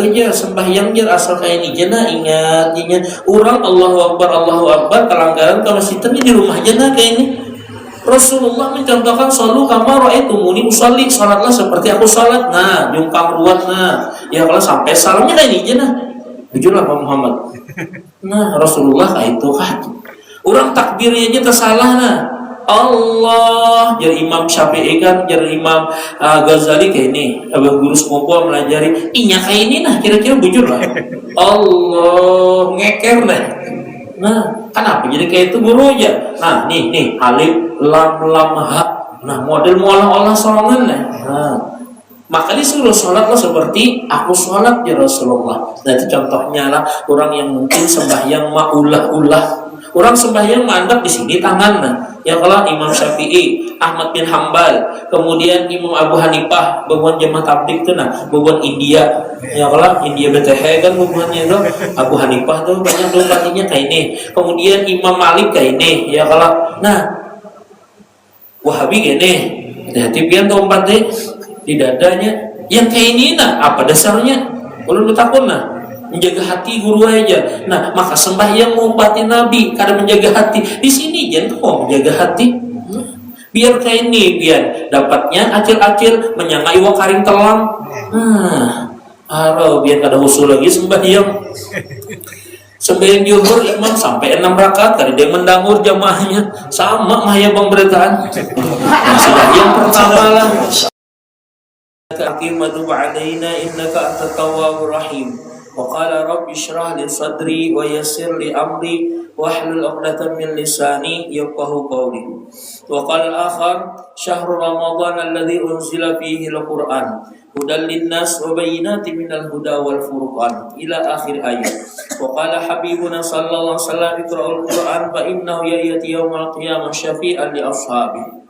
kerja sembahyang jer asal kayak ini jena ingat orang Allahu Akbar kelanggaran ke masjid di rumah jena kayak ini. Rasulullah mencontohkan solu kama ra'aitumuni usolli, salatlah seperti aku salat. Nah, jungkang ruwet nah. Ya kalau sampai salamnya kayak ini jena. Jujurlah Pak Muhammad. Nah, Rasulullah kayak itu kan. Orang takbirnya aja tersalah nah. Allah, jadi Imam Syafi'i kan, jadi Imam Ghazali kayak ini, abah guru sekompol melajari, inya kayak ini nah, kira-kira bujur lah. Allah ngeker nah. Nah, kenapa jadi kayak itu guru aja? Nah, nih alif lam ha. Nah, model olah sorangan nah. Nah, maka disuruh sholatlah seperti aku sholat ya Rasulullah. Nah, itu contohnya lah orang yang mungkin sembahyang maulah-ulah. Orang sembahyang mandap di sini tangan nah. Yang kalau Imam Syafi'i, Ahmad bin Hambal, kemudian Imam Abu Hanifah, bebuan jemaah tabligh tuh nah, bebuan India. Ya kalau India BTH kan bebuannya itu Abu Hanifah tuh banyak tuh katanya kayak ini. Kemudian Imam Malik kayak ini. Ya kalau nah Wahabi kayak ini. Hati pian tuh empat deh di dadanya. Yang kayak ini nah apa dasarnya? Ulun bertakun nah menjaga hati guru aja. Nah, maka sembahyang mengumpati Nabi karena menjaga hati. Di sini jangan kok menjaga hati. Biar kayak ini, biar dapatnya acil-acil menyangai wakaring telang. Biar kada usul lagi sembahyang. Sembahyang zuhur imam sampai 6 rakaat tadi dia mendangur jamaahnya sama mahya pemberitaan. Sembahyang pertama lah. Aqimatu ba'alaina innaka antat tawwabur rahim. وقال رب اشرح لي صدري ويسر لي أمري واحلل عقدة من لساني يفقهوا قولي. وقال الآخر شهر رمضان الذي أنزل فيه القرآن هدى للناس وبينات من الهدى والفرقان إلى آخر آية. وقال حبيبنا صلى الله عليه وسلم اقرأوا القرآن فإنه يأتي يوم القيامة شفيعا لأصحابه.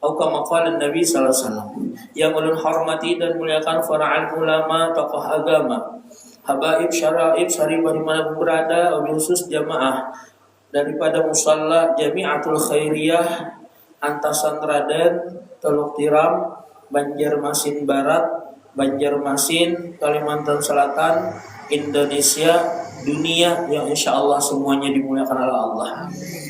Atau kama qala Nabi sallallahu alaihi wasallam. Yang ulun hormati dan muliakan para ulama, tokoh agama, habaib syara'ib syarifah dimanapun berada, khusus jamaah daripada musalla Jami'atul Khairiyah Antasan Raden, Teluk Tiram, Banjarmasin Barat, Banjarmasin, Kalimantan Selatan, Indonesia, dunia yang insya Allah semuanya dimuliakan oleh Allah.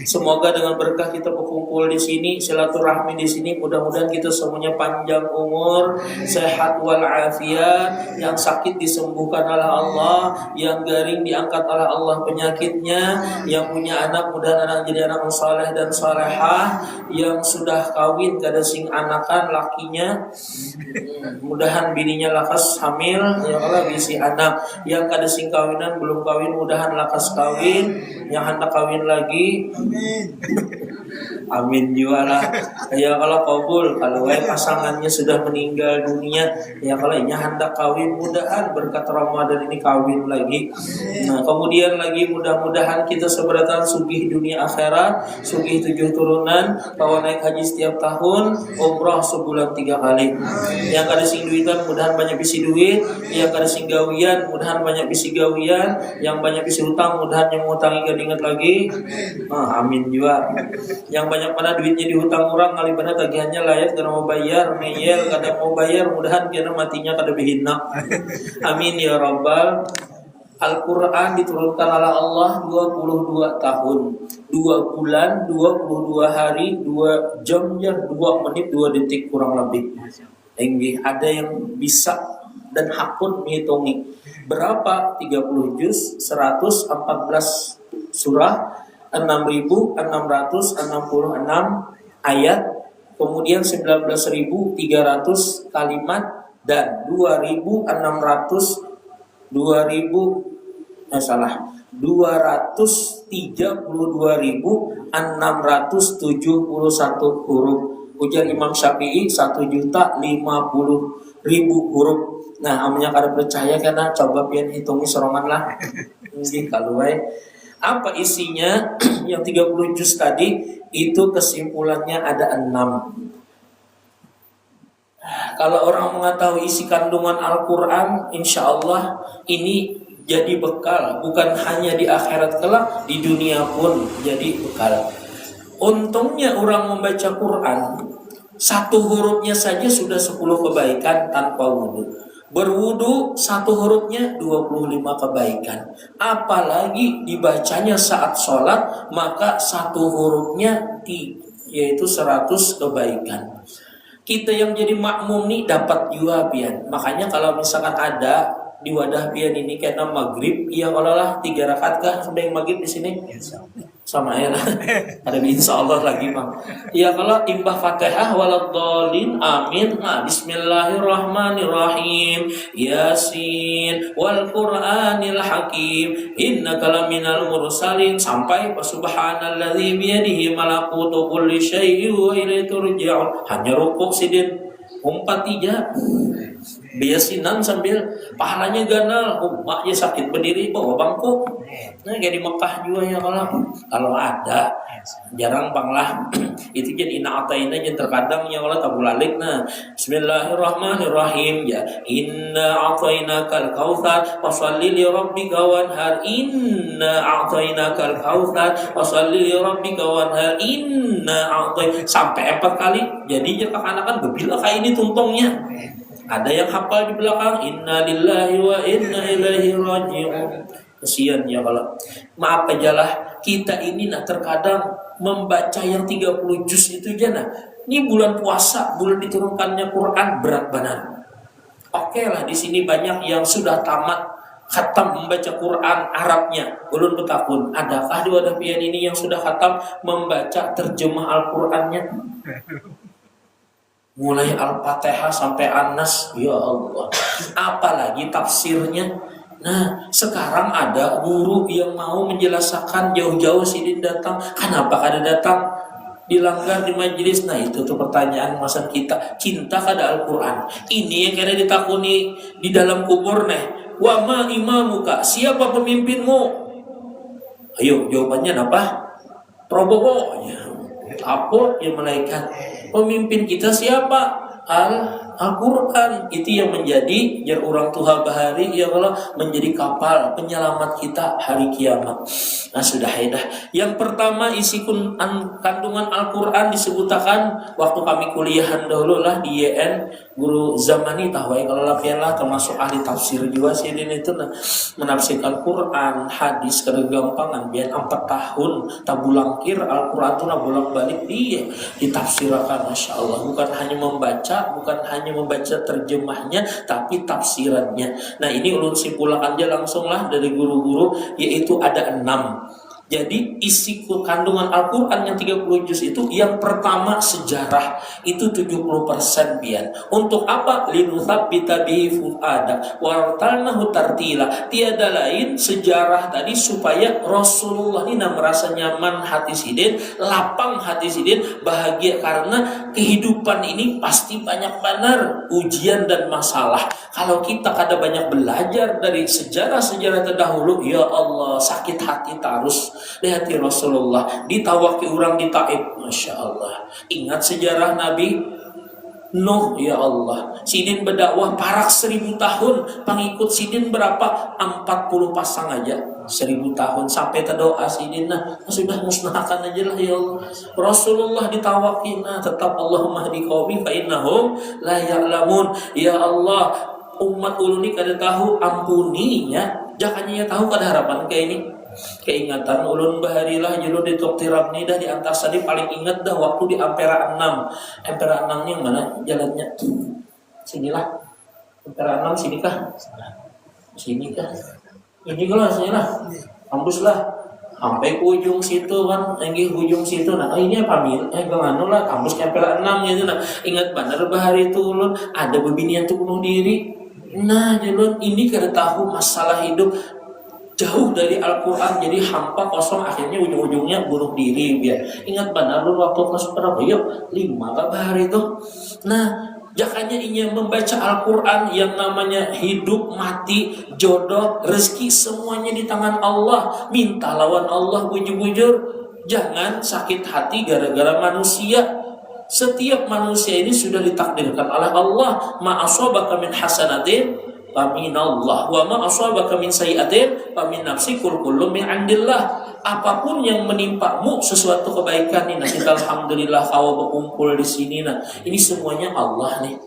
Semoga dengan berkah kita berkumpul di sini, silaturahmi di sini, mudah-mudahan kita semuanya panjang umur, sehat walafiat, yang sakit disembuhkan oleh Allah, yang garing diangkat oleh Allah penyakitnya, yang punya anak mudah anak jadi anak saleh dan salehah, yang sudah kawin kada sing anakan lakinya, mudahan bininya lakas hamil, ya Allah bisi anak, yang kada sing kawinan belum kawin mudahan lakas kawin, yang hendak kawin lagi. Amin juga lah. Ya kalau kabul, kalau pasangannya sudah meninggal dunia, ya kalau ini hendak kawin mudahan berkat Ramadan ini kawin lagi. Nah kemudian lagi mudah-mudahan kita seberatan sugih dunia akhirat, sugih 7 turunan, kalau naik haji setiap tahun, umrah sebulan 3 kali. Yang kada sing duitan mudahan banyak bisi duit, yang kada sing gawian mudahan banyak bisi gawian, yang banyak bisi hutang mudahan yang ngutangi gak diingat lagi. Amin juga. Yang banyak mana duitnya dihutang orang kali benar tagihannya layak karena mau bayar, meyel kada mau bayar mudahan karena matinya kada bihina. Amin ya rabbal. Al-Quran diturunkan oleh Allah 22 tahun 2 bulan, 22 hari, 2 jam, 2 menit, 2 detik kurang lebih. Ada yang bisa dan hakun menghitungi berapa 30 juz, 114 surah, 6.666 ayat, kemudian 19.300 kalimat, dan 232.671 huruf. Ujar Imam Syafi'i 1.050.000 huruf. Nah, amnya kada percaya karena coba pian hitungi sorongan lah. Nggih kalau wae. Apa isinya? Yang 30 juz tadi itu kesimpulannya ada 6. Kalau orang mengetahui isi kandungan Al-Quran, insya Allah ini jadi bekal, bukan hanya di akhirat kelak, di dunia pun jadi bekal. Untungnya orang membaca Quran, 1 hurufnya saja sudah 10 kebaikan tanpa wudu. Berwudu satu hurufnya 25 kebaikan. Apalagi dibacanya saat sholat, maka satu hurufnya yaitu 100 kebaikan. Kita yang jadi makmum nih dapat juga pian. Makanya kalau misalkan ada di wadah pian ini kena maghrib, ya kalau lah 3 rakaat kah sampai maghrib di sini? Sama ya lah. Ada insya Allah lagi bang. Ya kalau imbah Fatihah waladhdallin amin. Nah, Bismillahirrahmanirrahim. Yasin wal Qur'anil hakim. Innaka laminal mursalin sampai subhanalladzi biyadihi malakutu kulli syai'in wa ilaihi turja'un. Hanya rukuk sidin. Umpat 3 biasinan sambil pahalanya ganal, maknya sakit berdiri bawa bangku. Nah kayak di Mekah juga ya kalau ada jarang bang lah. Itu jadi ina'ataina yang terkadang ya Allah tabulalik. Nah Bismillahirrahmanirrahim ya inna a'tainakal kautsar fasholli li rabbika wanhar. Inna a'tainakal kautsar fasholli li rabbika wanhar. Inna sampai 4 kali. Jadi jika anak-anak berbila kayak ini tuntungnya. Ada yang hafal di belakang inna lillahi wa inna ilaihi raji'un. Kesian ya kalau maaf aja lah kita ini nah terkadang membaca yang 30 juz itu aja nah. Ini bulan puasa, bulan diturunkannya Quran berat benar. Oke lah di sini banyak yang sudah tamat khatam membaca Quran Arabnya. Ulun betakun, adakah di wadah pian ini yang sudah khatam membaca terjemah Al-Qur'annya? Mulai Al-Fatihah sampai An-Nas, ya Allah. Apalagi tafsirnya. Nah, sekarang ada guru yang mau menjelaskan jauh-jauh sidin datang. Kenapa kada datang? Dilanggar di majelis. Nah, itu tuh pertanyaan masa kita. Cinta kada Al-Quran. Ini yang kena ditakuni di dalam kubur nih. Wa ma imamuka? Siapa pemimpinmu? Ayo, jawabannya apa? Probobo. Ya. Apa yang malaikat? Pemimpin kita siapa? Al-Quran. Itu yang menjadi jar orang Tuhan bahari ya Allah menjadi kapal penyelamat kita hari kiamat. Nah sudah ya dah. Yang pertama isi kandungan Al-Quran disebutkan waktu kami kuliahan dahulu lah di YN. Guru Zamani tahu ya kalau lapian lah termasuk ahli tafsir juga sih ini itu nah, menafsirkan Quran hadis kegampangan biar 4 tahun tabulangkir Al-Quran itu bolak-balik dia ditafsirkan. Masya Allah, bukan hanya membaca terjemahnya tapi tafsirannya. Nah ini ulun simpulkan aja langsung lah dari guru-guru, yaitu ada 6. Jadi isi kandungan Al-Quran yang 30 juz itu yang pertama sejarah itu 70% bian. Untuk apa? Linutsabbita bihi fuada wartalnahu tartila. Tiada lain sejarah tadi supaya Rasulullah ini merasa nyaman hati sidin, lapang hati sidin, bahagia karena kehidupan ini pasti banyak benar ujian dan masalah. Kalau kita kada banyak belajar dari sejarah-sejarah terdahulu, ya Allah sakit hati terus. Lihat Rasulullah ditawaki orang di Taif, Masya Allah. Ingat sejarah Nabi Nuh, ya Allah. Sidin berdakwah parak 1000 tahun. Pengikut Sidin berapa? 40 pasang aja. 1000 tahun sampai terdoa Sidin sudah musnahkan aja lah ya Allah. Rasulullah ditawaki tetap Allahumma hdi qaumi fa innahum la ya'lamun. Ya Allah, umat ulun ini kada tahu, ampuni ya. Jangannya tahu kada harapan kayak ini. Keingatan ulun baharilah julun di Toktirab ni dah di antas tadi paling ingat dah waktu di Ampera 6. Ampera 6 yang mana jalannya? Sinilah. Ampera 6 sini kah? Sini kah? Ini kalau sini lah. Kampus lah. Sampai ke ujung situ kan, ujung situ. Nah, ini apa mil? Gimana lah kampus Ampera 6 gitu nah. Ingat benar bahari itu ulun ada bebinian tuh bunuh diri. Nah, julun ini kada tahu masalah hidup jauh dari Al-Quran, jadi hampa kosong, akhirnya ujung-ujungnya bunuh diri biar. Ingat benar lu waktu kelas berapa? Yuk 5 kabar itu. Nah jakanya ingin membaca Al-Quran yang namanya hidup, mati, jodoh, rezeki semuanya di tangan Allah. Minta lawan Allah bujur-bujur. Jangan sakit hati gara-gara manusia. Setiap manusia ini sudah ditakdirkan oleh Allah. Ma asabaka min hasanatin faminallah wa ma asabaka min sayyi'atin famin nafsikul kullu min 'indillah. Apapun yang menimpamu sesuatu kebaikan ini, kita alhamdulillah kau berkumpul di sini ini semuanya Allah nih.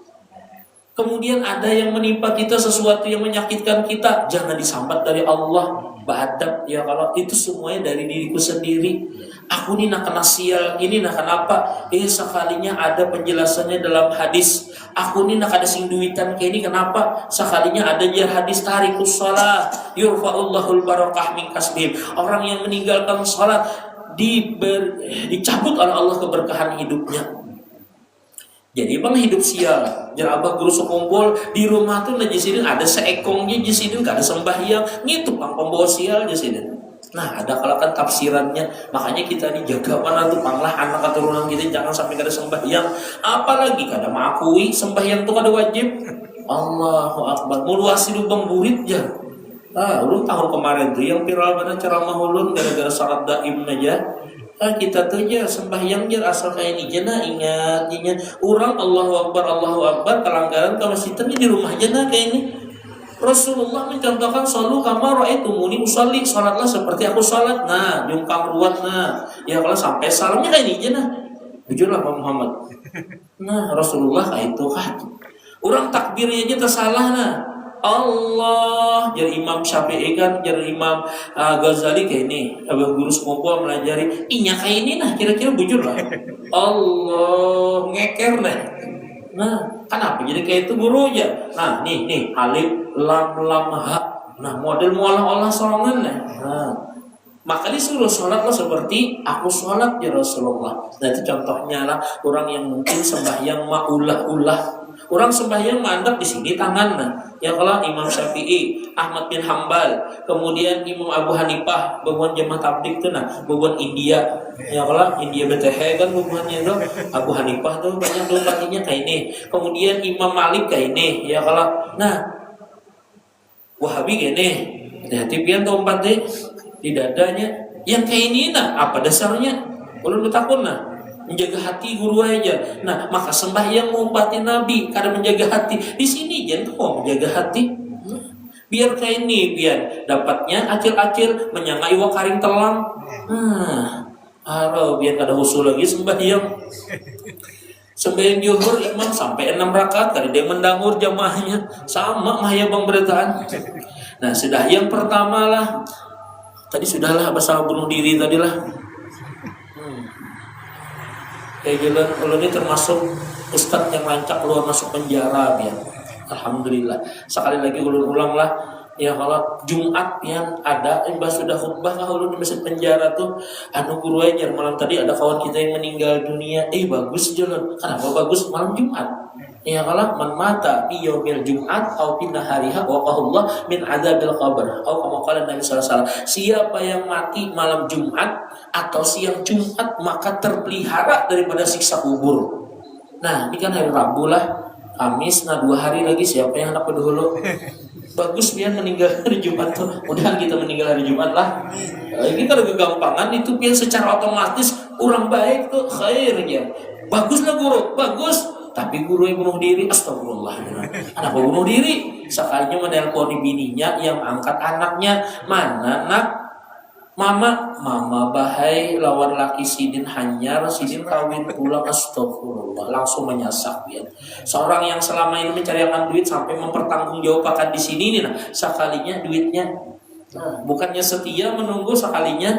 Kemudian ada yang menimpa kita sesuatu yang menyakitkan kita, jangan disambat dari Allah. Badab ya, kalau itu semuanya dari diriku sendiri. Aku ini nak kena sial, ini nak kenapa? Sekalinya ada penjelasannya dalam hadis. Aku ini nak ada sing duitan kayak ini kenapa? Sekalinya ada jar hadis tarikus shalah yurfa'ullahul barakah min kasbihim. Orang yang meninggalkan salat dicabut oleh Allah keberkahan hidupnya. Jadi bang hidup sial, jangan abah guru sekumpul di rumah tuh najisidin ada seekongnya jisidin gak ada sembahyang, gitu bang pembawa sial jisidin. Nah ada kalau kan tafsirannya, makanya kita dijaga mana tuh panglah anak keturunan kita jangan sampai gak ada sembahyang, apalagi kada mengakui sembahyang tuh kada wajib. Allahu Akbar, muluasi lubang burit ya. Lu tahun kemarin tuh yang viral pada ceramah ulun gara-gara syarat daim aja. Kita tuh aja sembahyang jar asal kayak ini jana ingat orang Allahu Akbar kelanggaran ke masjid di rumah jana kayak ini. Rasulullah mencontohkan salu kama ra'aitumuni usolli, salatlah seperti aku salat. Nah jungkang ruwat, nah ya kalau sampai salamnya kayak ini jana jujurlah Pak Muhammad. Nah Rasulullah kayak itu kan orang takbirnya aja tersalah. Nah Allah, jadi Imam Syafi'i kan, jadi Imam Ghazali kayak ini, abang guru sekumpul melajari, inya kayak ini nah, kira-kira bujur lah. Allah ngeker nah. Nah, kenapa jadi kayak itu gurunya? Nah, nih alif lam ha. Nah, model mualah-olah sorangan nah. Nah, maka disuruh sholatlah seperti aku sholat ya Rasulullah. Nah itu contohnya lah orang yang mungkin sembahyang maulah-ulah. Orang sembahyang mandap di sini tangan nah. Ya kalau Imam Syafi'i, Ahmad bin Hambal, kemudian Imam Abu Hanifah, babuan jamaah tabligh tuh nah, babuan India. Ya kalau India BTH kan babuannya tuh Abu Hanifah tuh banyak tuh kakinya kayak ini. Kemudian Imam Malik kayak ini. Ya kalau nah Wahabi kayak ini. Hati-hati pian tuh empat deh di dadanya yang kayak ini nah apa dasarnya ulun takut nah menjaga hati guru aja. Nah maka sembahyang mengumpati Nabi karena menjaga hati di sini jangan kok menjaga hati biar kayak ini biar dapatnya acil-acil menyangai wakaring telang. Biar kada usul lagi sembahyang zuhur imam sampai 6 rakaat kada dia mendangur jamaahnya sama mah ya bang beritaan. Nah sudah yang pertama lah tadi sudahlah bahasa bunuh diri tadilah. Kayak jalan kalau ini termasuk ustadz yang lancak keluar masuk penjara ya. Alhamdulillah. Sekali lagi ulang lah ya kalau Jumat yang ada mbah sudah khutbah kalau di masjid penjara tuh anu guru aja malam tadi ada kawan kita yang meninggal dunia. Bagus jalan. Kenapa bagus malam Jumat? Ya kalau man mata fi yaumil Jumat atau fi nahariha waqahullah min adzabil qabr. Atau kama qala Nabi sallallahu alaihi wasallam, siapa yang mati malam Jumat atau siang Jumat maka terpelihara daripada siksa kubur. Nah, ini kan hari Rabu lah, Kamis, nah 2 hari lagi siapa yang hendak dahulu? Bagus biar meninggal hari Jumat tuh. Mudah kita meninggal hari Jumat lah. Kita lebih gampangan itu biar secara otomatis orang baik tuh khairnya. Baguslah guru, bagus. Tapi guru yang bunuh diri, astagfirullah. Anak bunuh diri, sekalinya menelponi bininya yang angkat anaknya. Mana nak? Mama bahai lawan laki sidin hanyar, sidin kawin pulang, astagfirullah. Langsung menyasak dia. Seorang yang selama ini mencarikan duit sampai mempertanggungjawabkan di sini nih, nah, sekalinya duitnya. Bukannya setia menunggu sekalinya.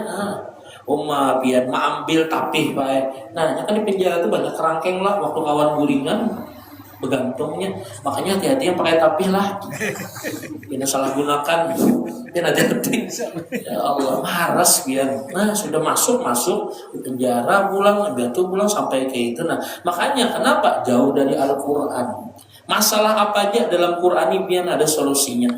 Biar ambil tapih baik. Nah, kan di penjara itu banyak kerangkeng lah waktu kawan guringan begantungnya. Makanya hati-hati yang pakai tapih lah. Ini salah gunakan. Ini hati-hati. Ya Allah, maras biar. Nah, sudah masuk di penjara pulang sampai kayak itu. Nah, makanya kenapa jauh dari Al-Qur'an? Masalah apa aja dalam Qur'an ini biar ada solusinya.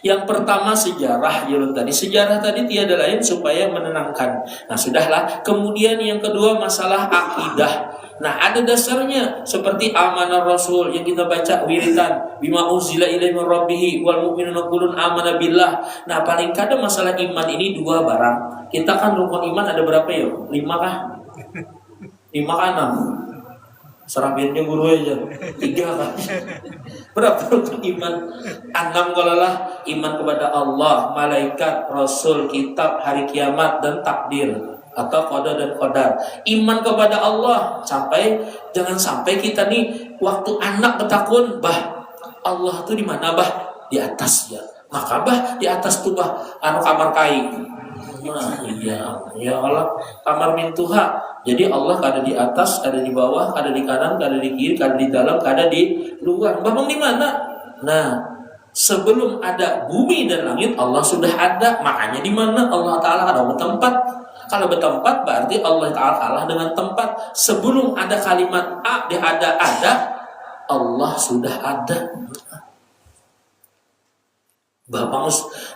Yang pertama sejarah Sejarah tadi tiada lain supaya menenangkan. Nah sudahlah. Kemudian yang kedua masalah akidah. Nah ada dasarnya seperti amanah Rasul yang kita baca wiridan bima unzila ilaihi min rabbih wal mu'minuna kullun amana billah. Nah paling kadang masalah iman ini 2 barang. Kita kan rukun iman ada berapa ya? 5 kah? 5 kah 6? Serapinnya guru aja 3 kan. Berapa rukun iman? 6 kalau lah iman kepada Allah, malaikat, Rasul, kitab, hari kiamat dan takdir. atau qada dan qadar. Iman kepada Allah jangan sampai kita nih waktu anak bertakun, bah Allah tuh di mana bah? Di atas ya. Maka bah di atas tuh bah kamar kain. Nah, ya Allah kamar mintuha. Jadi Allah ada di atas, ada di bawah, ada di kanan, ada di kiri, ada di dalam, ada di luar. Babang di mana? Nah, sebelum ada bumi dan langit Allah sudah ada. Makanya di mana Allah Taala ada bertempat. Kalau bertempat berarti Allah Taala kalah dengan tempat. Sebelum ada kalimat dia ada, Allah sudah ada.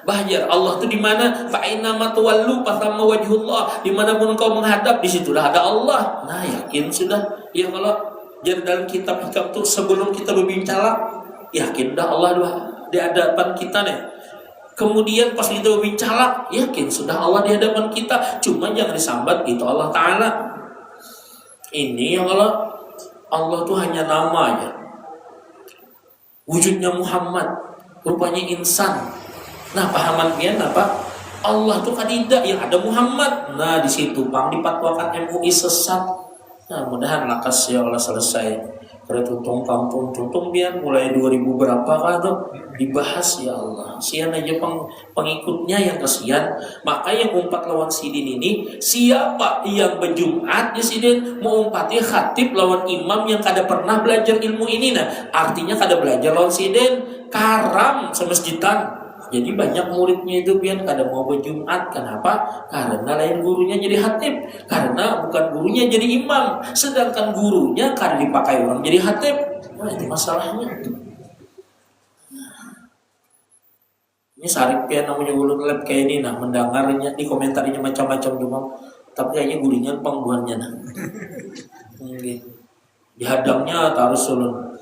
Bahjar Allah itu di mana? Fa inna ma tuwallu fathamma wajhullah. Dimanapun kau menghadap, di situlah ada Allah. Nah, yakin sudah. Ya kalau jadi dalam kitab-kitab itu sebelum kita berbincang, yakin dah Allah di hadapan kita nih. Kemudian pas kita berbincang, yakin sudah Allah di hadapan kita. Cuma jangan disambat gitu Allah Taala. Ini yang Allah tuh hanya namanya. Wujudnya Muhammad, rupanya insan. Nah, pahaman pian apa? Allah tuh kadida yang ada Muhammad. Nah, di situ Bang dipatwakan MUI sesat. Nah, mudahan lakas ya Allah selesai. Pada tuntung pian mulai 2000 berapa kan tuh dibahas ya Allah. Sian aja pengikutnya yang kesian. Maka yang umpat lawan sidin ini, siapa yang berjumat di sidin mau umpati khatib lawan imam yang kada pernah belajar ilmu ini, nah artinya kada belajar lawan sidin, karam semesjidan. Jadi banyak muridnya itu pian kada mau berjumat. Kenapa? Karena lain gurunya jadi khatib. Karena bukan gurunya jadi imam. Sedangkan gurunya kada dipakai orang jadi khatib. Nah, itu masalahnya. Ini Sarip pian namanya ulun lab kayak ini, nah mendengarnya di komentarnya macam-macam cuma. Tapi kayaknya gurunya pangguannya nah. Dihadangnya harus ulun.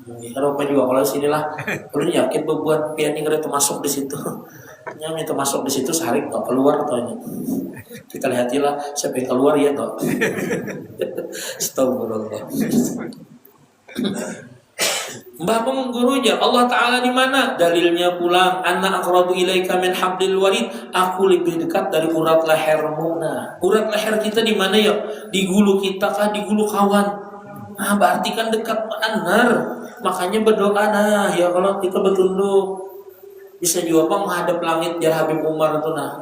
Kalau apa juga kalau sini lah, ulun yakin buat pian ini kada termasuk di situ. Yang itu masuk di situ sehari kok keluar tohnya. Kita lihatilah siapa yang keluar ya toh. Astagfirullah. Mbah gurunya Allah Ta'ala di mana? Dalilnya pulang, anna aqrabu ilaika min hablil warid. Aku lebih dekat dari urat lehermu. Nah, urat leher kita di mana ya? Di gulu kita kah? Di gulu kawan? Nah, berarti kan dekat benar. Makanya berdoa nah, ya kalau kita bertunduk bisa juga apa menghadap langit jar Habib Umar itu nah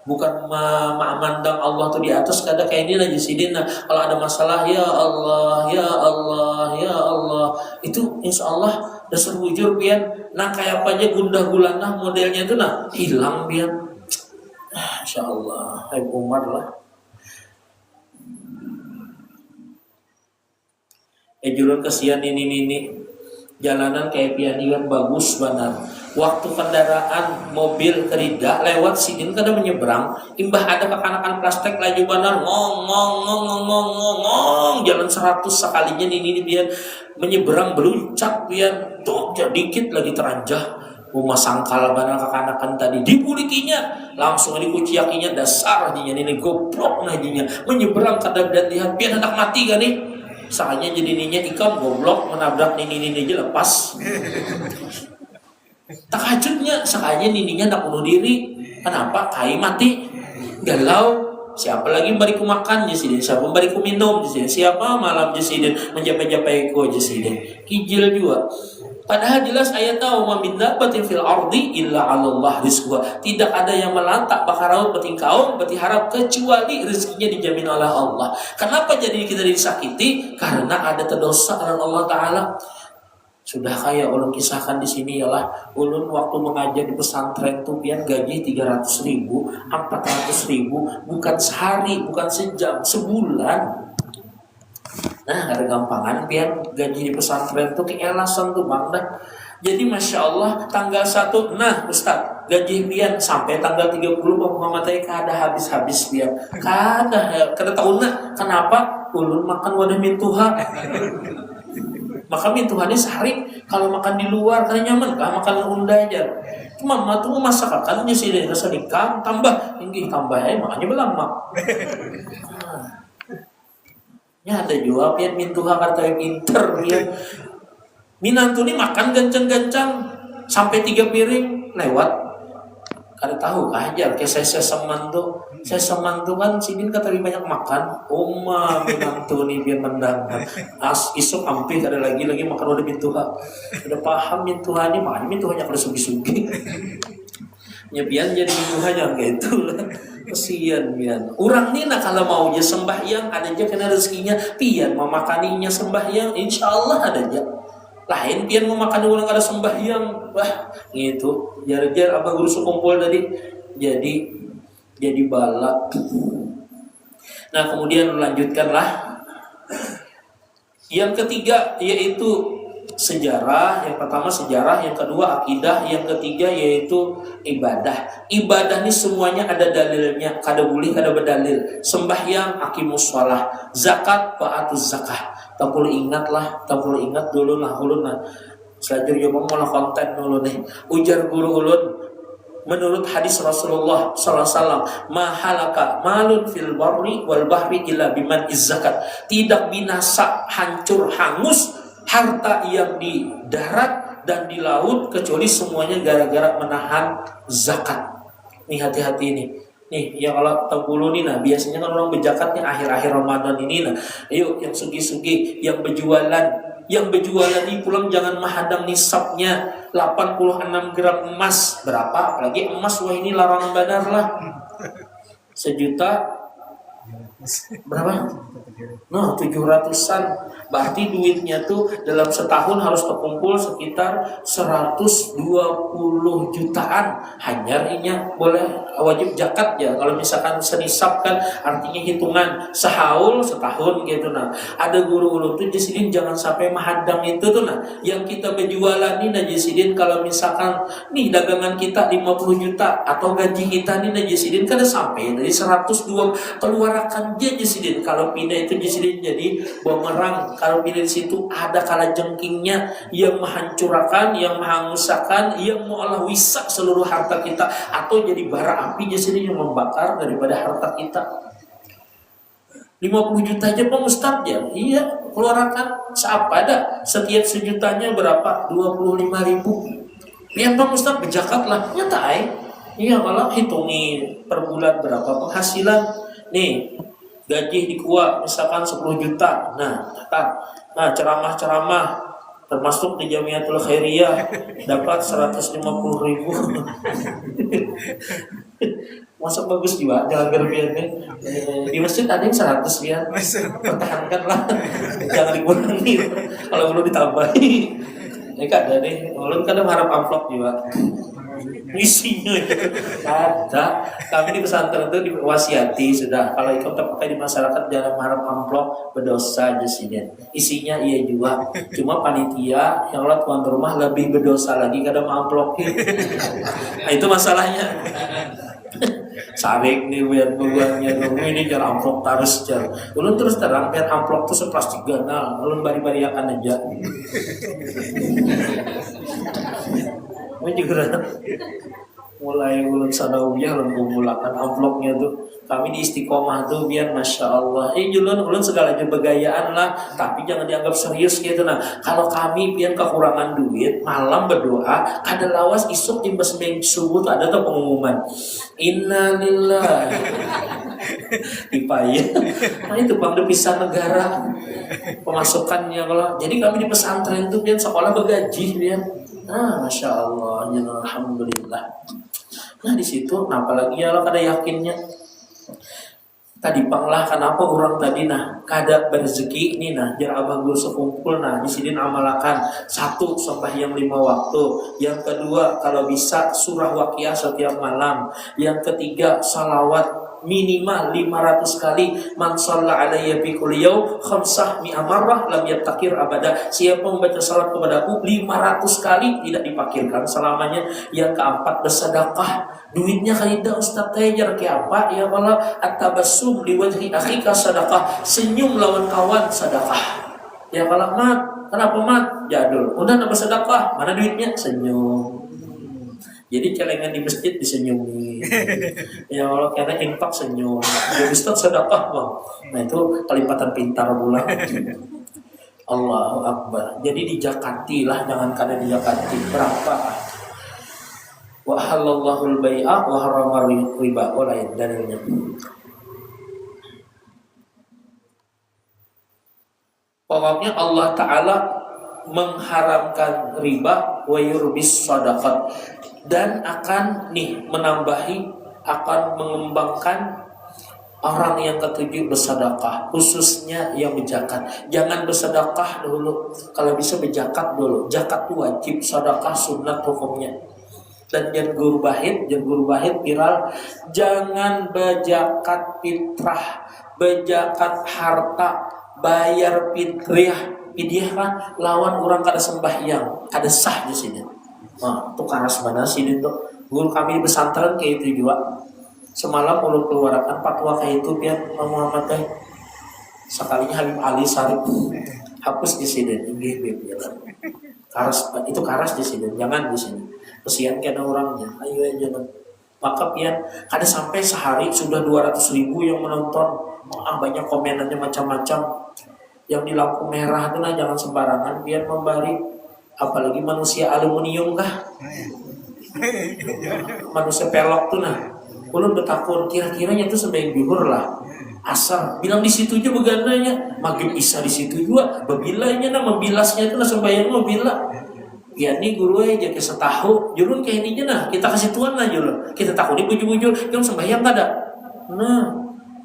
bukan memandang Allah tuh di atas kada kayak ini aja sidin. Nah, kalau ada masalah ya Allah ya Allah ya Allah itu insya Allah dasar wujud pian nah kayak apa aja gundah gulana modelnya itu nah hilang pian. Insya Allah Habib Umar lah. Julun kesian ini jalanan kayak pian kan bagus benar. Waktu kendaraan mobil kerida lewat sidin kada menyeberang, imbah ada kekanakan plastik laju banar ngong jalan 100 sekalinya ini pian menyeberang beluncak pian tuh dikit lagi teranjah rumah sangkal banar kekanakan tadi dipulikinya langsung dikuciakinya dasar jinya ini goblok nah jinya menyeberang kada lihat pian hendak mati kan nih sakanya jadi ninya ikam goblok menabrak nini aja lepas. Takajudnya sakanya nininya nak bunuh diri. Kenapa? Kai mati galau. Siapa lagi bariku makan jesidin, siapa bariku minum jesidin, siapa malam jesidin menjapai-japai ko jesidin. Kijil juga. Padahal jelas ayat tahu min dabbatin fil ardi illa 'alallah rizquha. Tidak ada yang melantak bakar raut beting kaum beti harap kecuali rezekinya dijamin oleh Allah. Kenapa jadi kita disakiti? Karena ada terdosa dengan Allah Taala. Sudah kayak ulun kisahkan di sini ialah ulun waktu mengajar di pesantren tuh pian gaji 300.000, 400.000 bukan sehari, bukan sejam, sebulan. Nah, ada gampangan pian gaji di pesantren tuh keelasan tuh bang dah. Jadi masya Allah tanggal 1, nah Ustaz gaji pian sampai tanggal 30 Muhammad kada habis pian, kada tahun nah. Kenapa? Ulun makan wadah mintuha. Maka mintuhannya sehari kalau makan di luar karena nyaman kah makan unda aja. Mama tuh masakannya sih dari rasa nikah tambah tinggi tambahnya makanya berlama. Ya ada juga pian mintuha kata pinter dia. Minantu ini makan gancang-gancang sampai 3 piring lewat. Kada tahu ajar kayak saya seman tuh kan sidin kata lebih banyak makan. Oma minang tuh nih biar mendang. Isuk hampir ada lagi makan udah bintuha. Udah paham bintuha nih makanya bintuhanya kada sugi-sugi. Nyepian jadi bintuhanya kayak itu lah. Kesian pian. Urang nih nah kalau mau aja sembahyang ada aja kena rezekinya. Pian mau makaninya sembahyang insyaallah ada aja. Lain pian mau makan ulang kada sembahyang. Wah, gitu. Jar-jar abah guru kumpul tadi jadi balak. Nah, kemudian lanjutkanlah. Yang ketiga yaitu sejarah. Yang pertama sejarah, yang kedua akidah, yang ketiga yaitu ibadah. Ibadah ini semuanya ada dalilnya, kada boleh kada berdalil. Sembahyang aqimus shalah, zakat fa'atuz zakah. Tak perlu ingat dulu lah ulun nah. Selanjutnya mau konten dulu nih. Ujar guru ulun menurut hadis Rasulullah sallallahu alaihi wasallam, mahalaka malun fil barri wal bahri illa biman zakat. Tidak binasa, hancur, hangus harta yang di darat dan di laut kecuali semuanya gara-gara menahan zakat. Nih hati-hati nih. Nih, ya kalau tahu nih nah biasanya kan orang berjakatnya akhir-akhir Ramadan ini nah. Ayo yang sugi-sugi, yang berjualan ini pulang jangan menghadang nisabnya 86 gram emas. Berapa? Apalagi emas wah ini larangan benar lah. 1 juta berapa? Nah, 700-an. Berarti duitnya tuh dalam setahun harus terkumpul sekitar 120 jutaan. Hanyarnya boleh wajib zakat ya. Kalau misalkan senisab kan artinya hitungan sehaul setahun gitu nah. Ada guru-guru tuh jasidin jangan sampai menghadang itu tuh nah. Yang kita berjualan nih nah jasidin kalau misalkan nih dagangan kita 50 juta atau gaji kita nih nah jasidin kan sampai dari 102 keluarkan dia jasidin. Kalau pindah itu jasidin jadi bumerang. Kalau pindah di situ ada kala jengkingnya yang menghancurkan, yang menghanguskan, yang mengolah wisak seluruh harta kita atau jadi bara api jasidin yang membakar daripada harta kita. 50 juta aja Pak Ustaz ya? Iya, keluarkan seapa ada. Setiap sejutanya berapa? 25.000. Lihat Pak Ustaz berzakat lah. Nyatai. Iya, kalau hitungi per bulan berapa penghasilan. Nih, gaji di kuah misalkan 10 juta. Nah, ceramah-ceramah termasuk di Jamiatul Khairiyah dapat 150.000. Masuk bagus juga jalan gerbiannya. Di masjid ada yang 100 ya. Pertahankanlah. Jangan dikurangi. Kalau perlu ditambahi. Ini ada nih. Ulun kadang harap amplop juga. Isinya ada. Kami di pesantren itu diwasiati sudah. Kalau ikut terpakai di masyarakat jangan mengharap amplop, berdosa aja sih. Isinya iya juga. Cuma panitia yang Allah tuan rumah lebih berdosa lagi kadang amplopin. Nah itu masalahnya. Sarik nih biar buangnya nunggu ini jangan amplop terus jar. Ulun terus terang biar amplop tuh seplastik ganal. Ulun bari-bari akan aja. Juga mulai ulun sanawiyah ulun kumpulakan amplopnya tuh. Kami di Istiqomah tuh biar Masya Allah. Ulun segala bergayaan lah. Tapi jangan dianggap serius gitu nah. Kalau kami biar kekurangan duit, malam berdoa, kada lawas isuk imbas subuh tuh ada tuh pengumuman. Innalillah. Dipayah. Nah itu bang depisan negara pemasukannya kalau. Jadi kami di pesantren tuh biar sekolah bergaji biar. Masya Allah, alhamdulillah. Nah di situ, apalagi ya lo kada yakinnya. Tadi panglah kenapa orang tadi nah kada berzeki ini nah jar abah guru sekumpul nah di sini amalakan 1 sembahyang 5 waktu, yang kedua kalau bisa surah Waqiah setiap malam, yang ketiga salawat minimal 500 kali. Man shalla alayya fi kulli yaum khamsah mi'a marrah lam yattaqir abada. Siapa membaca salat kepadaku 500 kali tidak dipakirkan selamanya. Yang keempat bersedekah. Duitnya kaida Ustaz Tajar ke apa? Ya Allah at-tabassum li wajhi akhika sedekah. Senyum lawan kawan sedekah. Ya Allah mat, kenapa mat? Jadul. Udah nambah sedekah, mana duitnya? Senyum. Jadi celengan di masjid disenyumi. Ya Allah karena infak senyum. Ya Ustaz sedekah bang. Nah itu kelipatan pintar pula. Allahu Akbar. Jadi dijakati lah, jangan kada dijakati. Berapa? Wa halallahu al-bai'a wa harrama riba. Lain dalilnya. Pokoknya Allah Ta'ala mengharamkan riba wa yurbis sadaqat, dan akan menambahi, akan mengembangkan orang yang ketujuh bersedekah, khususnya yang berzakat. Jangan bersedekah dulu, kalau bisa berzakat dulu. Zakat itu wajib, sedekah sunat hukumnya. Dan jangan guru bahid viral, jangan berzakat fitrah, berzakat harta, bayar fidyah kan lawan orang kada sembahyang, kada sah di sini. Nah, itu karas mana sih itu? Guru kami di pesantren kayak itu juga. Semalam ulun keluarkan fatwa kayak itu biar Muhammad teh. Sekalinya Habib Ali Sarif hapus di sini, nggih karas itu karas di sini, jangan di sini. Kesian kena orangnya, ayo aja. Maka pian ada sampai sehari sudah 200.000 yang menonton. Banyak komenannya macam-macam. Yang di lampu merah itu nah jangan sembarangan biar membari, apalagi manusia aluminium kah, manusia pelok tuh nah. Ulun bertakun kira-kiranya itu sembahyang zuhur lah. Asal bilang di situ aja begananya, maghrib isya di situ juga. Bebilanya nah membilasnya itu nah sembahyang membila. Ya nih guru aja ke setahu, jurun kayak ini nah kita kasih tuan lah jurun. Kita takut di bujur-bujur, yang sembahyang nggak ada. Nah,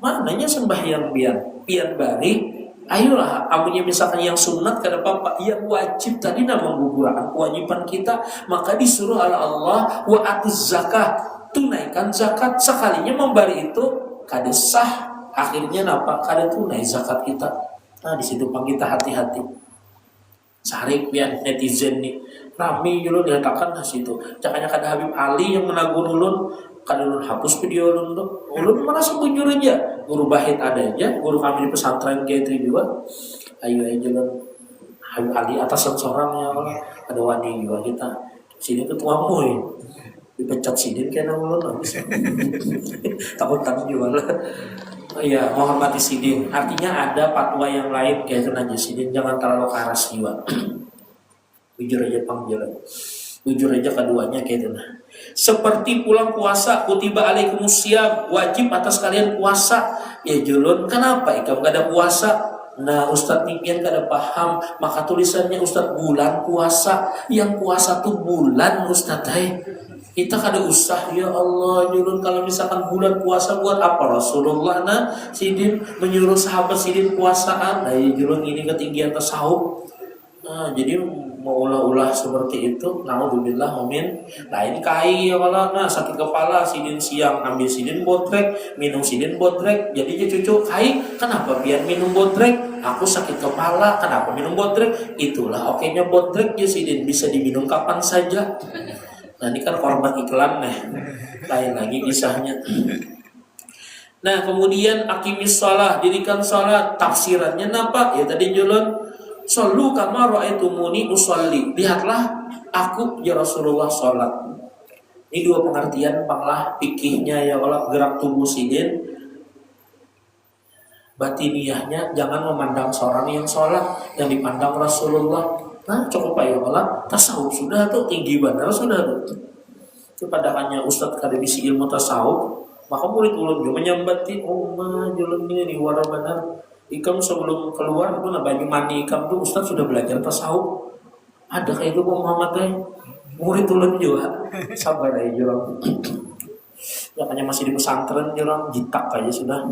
mananya sembahyang pian bari. Ayolah, amunya misalkan yang sunat kada apa-apa, yang wajib tadi nama menggugurkan kewajiban kita, maka disuruh oleh Allah wa atuz zakah, tunaikan zakat. Sekalinya memberi itu kada sah, akhirnya napa kada tunai zakat kita. Nah di situ pang kita hati-hati. Sarik pian netizen nih rame dulu dikatakan di situ. Cakanya kada Habib Ali yang menagur ulun, kada ulun hapus video ulun tuh. Ulun malah sebujur aja. Guru bahid ada aja, guru kami di pesantren kayak itu juga. Ayo aja lan Habib Ali atasan seorang ya Allah. Ada wani juga kita. Sini ketua muy. Dipecat sidin kena ulun habis. Takut juga lah. Iya, menghormati sidin. Artinya ada fatwa yang lain kayak itu aja sidin, jangan terlalu keras jiwa. Jujur aja panggilan. Jujur aja keduanya kayak itu nah. Seperti pulang puasa, kutiba alaikumusiyam, wajib atas kalian puasa. Ya julun, kenapa ikam gak ada puasa? Nah Ustadz Nipian gak ada paham, maka tulisannya Ustadz bulan puasa. Yang puasa tuh bulan Ustadz. Kita kada usah ya Allah julun, kalau misalkan bulan puasa buat apa Rasulullah nah sidin menyuruh sahabat sidin puasaan. Nah ya julun ini ketinggian tasawuf. Nah jadi mau ulah-ulah seperti itu, naudzubillah min. Nah ini kai ya kalau nah sakit kepala sidin siang ambil sidin botrek, minum sidin botrek, jadi cucu kai kenapa biar minum botrek? Aku sakit kepala kenapa minum botrek? Itulah oke-nya botrek ya sidin bisa diminum kapan saja. Nah ini kan korban iklan nih, lain lagi kisahnya. Nah kemudian akimis shalah, dirikan salat, tafsirannya apa? Ya tadi julun sallu kama ra'aitumuni usolli. Lihatlah aku ya Rasulullah salat. Ini dua pengertian panglah fikihnya ya Allah, gerak tubuh sidin. Batiniyahnya jangan memandang seorang yang salat, yang dipandang Rasulullah. Nah cukup Pak ya Allah, tasawuf sudah tuh tinggi benar sudah tuh. Kepadanya Ustadz kada bisi ilmu tasawuf, maka murid ulun juga menyambati, oh mah jalan ini wara benar. Ikam sebelum keluar itu banyu mani ikam tuh Ustadz sudah belajar tasawuf. Ada kayak itu Muhammad teh. Murid ulun juga. Sabar aja jurang. Ya hanya masih di pesantren jurang jitak aja sudah.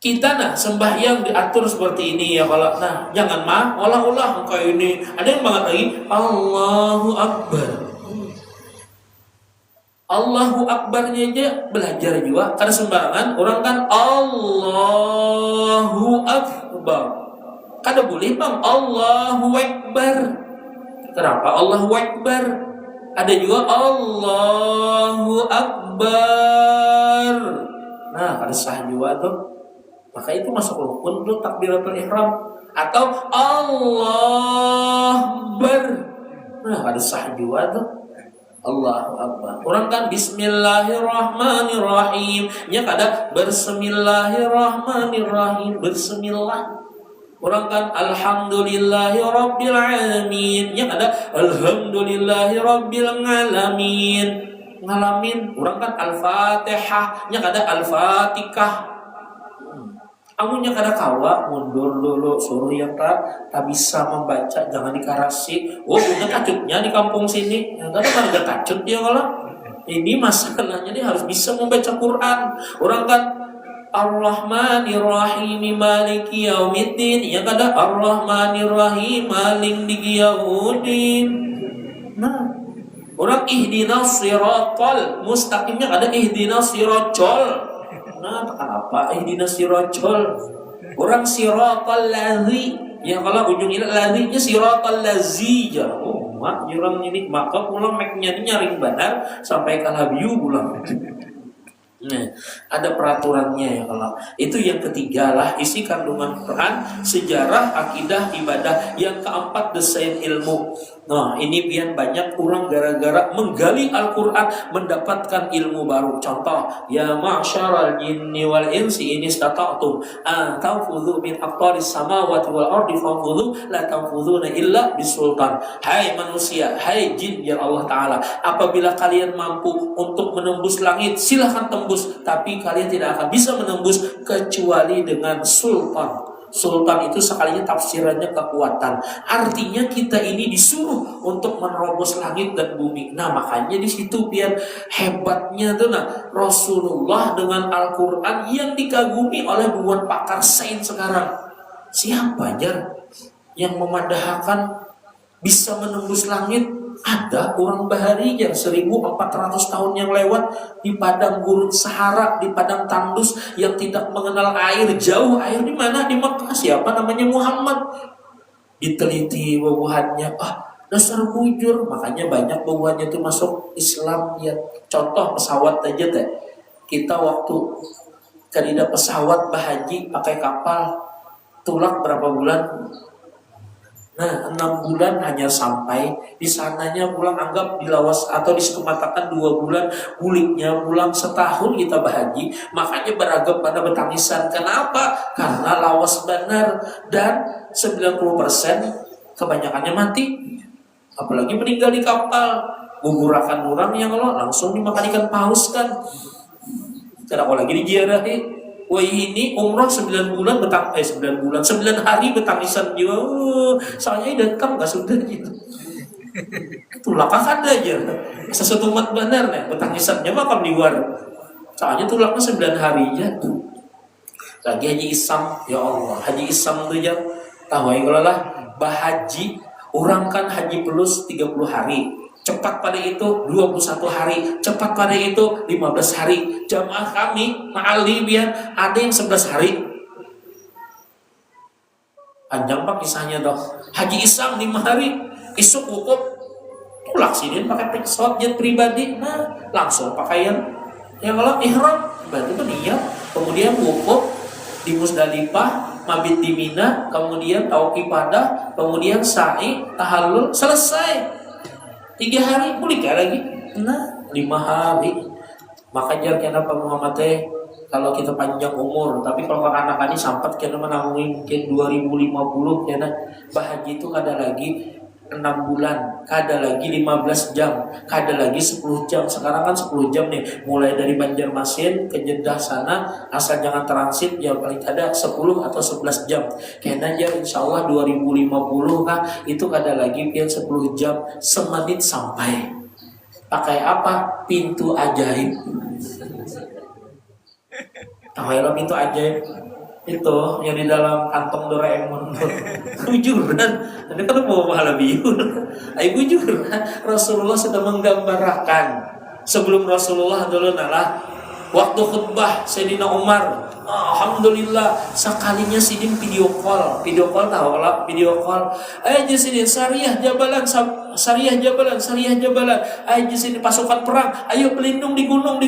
Kita nah sembahyang diatur seperti ini ya kalau nah jangan mah olah-olah kayak ini. Ada yang banget lagi Allahu Akbar. Allahu Akbarnya aja belajar juga karena sembarangan orang kan Allahu Akbar. Kada boleh bang Allahu Akbar. Kenapa Allahu Akbar? Ada juga Allahu Akbar. Nah kada sah juga tuh. Maka itu masuk rukun tuh takbiratul ihram atau Allah Akbar. Nah, ada sah juga tuh. Allahu Akbar. Orang kan bismillahirrahmanirrahim. Nya kada bersmillahirrahmanirrahim, bersmillah. Orang kan alhamdulillahi rabbil alamin, yang ada alhamdulillahi rabbil alamin. Ngalamin, orang kan al-fatihah, yang ada al-fatihah. Amunya kada kawa mundur dulu, suruh yang tak bisa membaca jangan dikarasi. Oh udah kacutnya di kampung sini, yang ada warga kacut dia kalau ini masalahnya dia harus bisa membaca Quran. Orang kan Ar-Rahmanir Rahim Maliki Yaumiddin, yang ada Ar-Rahmanir Rahim Maliki Yaumiddin. Nah, orang ihdinas siratal mustaqimnya ada ihdinas siratal. Nah, apa ihdinas siratal? Orang siratal ladzi, yang kalau ujung ila ladzinya siratal ladzi ya. Oh, mak jurang ini maka pulang make-nya nyaring benar sampai kalabiu pulang. Nah, ada peraturannya ya kalau itu. Yang ketiga lah isi kandungan Quran, sejarah, akidah, ibadah. Yang keempat desain ilmu. Nah ini biar banyak orang gara-gara menggali Al-Quran mendapatkan ilmu baru. Contoh, ya ma'syaral jinni wal insi in istata'tum an tanfudhu min aqtaris samawati wal ardi fanfudhu la tanfudhuna illa bisultan. Hai manusia, hai jin ya Allah Ta'ala, apabila kalian mampu untuk menembus langit silahkan tembus, tapi kalian tidak akan bisa menembus kecuali dengan sultan. Sultan itu sekalinya tafsirannya kekuatan. Artinya kita ini disuruh untuk menerobos langit dan bumi. Nah makanya di situ biar hebatnya tuh nah Rasulullah dengan Al-Quran yang dikagumi oleh ribuan pakar sains sekarang. Siapa aja yang memandahkan bisa menembus langit? Ada orang bahari yang 1400 tahun yang lewat di padang gurun Sahara, di padang tandus yang tidak mengenal air, jauh air di mana? Di Mekah. Siapa namanya? Muhammad. Diteliti bubuhannya, dasar bujur. Makanya banyak bubuhannya itu masuk Islam ya. Contoh pesawat aja deh. Kita waktu kandidat pesawat bahaji pakai kapal, tulak berapa bulan? Nah 6 bulan hanya sampai di sananya, pulang anggap di lawas atau di situ matakan 2 bulan, buliknya pulang setahun kita bahaji. Makanya beragam pada betangisan. Kenapa? Karena lawas benar dan 90% kebanyakannya mati. Apalagi meninggal di kapal. Gugurakan orang yang lo langsung dimakan ikan paus kan. Tidak lagi dijiarahi. Wah ini umroh 9 bulan 9 hari betangisan juga. Soalnya datang gak sudah gitu. Tulak ada aja. Sesuatu umat benar nih betangisannya makam di luar. Soalnya tulaknya 9 hari aja. Lagi Haji Isam, ya Allah, Haji Isam tuh ya. Tahu ya kalau lah bahaji, orang kan haji plus 30 hari. Cepat pada itu 21 hari, cepat pada itu 15 hari. Jamaah kami ma'ali biar ada yang 11 hari. Panjang pak kisahnya dong. Haji Isam 5 hari, isuk wukuf, tulak sini pakai pesawat jet pribadi. Nah langsung pakaian yang kalau ihram berarti itu dia. Kemudian wukuf di Musdalifah, mabit di Mina, kemudian tawaf ibadah, kemudian sa'i, tahallul, selesai. 3 hari pulih lagi. Nah 5 hari. Maka jar kenapa Muhammad kalau kita panjang umur, tapi kalau anak-anak ini sampai kena menanggung mungkin 2050 kena bahagia itu ada lagi 6 bulan, kada lagi 15 jam, kada lagi 10 jam. Sekarang kan 10 jam nih, mulai dari Banjarmasin ke Jeddah sana, asal jangan transit ya paling ada 10 atau 11 jam. Kena aja insyaallah 2050 kan itu kada lagi pian 10 jam, semenit sampai. Pakai apa? Pintu ajaib. Tahu ya pintu ajaib itu yang di dalam kantong Doraemon. Bujuran, nanti kan mau pahala biur. Ayo bujuran. Rasulullah sudah menggambarkan sebelum Rasulullah dulu nalah waktu khutbah Sayyidina Umar. Alhamdulillah sekalinya sidin video call tahu lah video call. Ayo sidin Sariyah Jabalan. Ayo sidin pasukan perang. Ayo pelindung di gunung.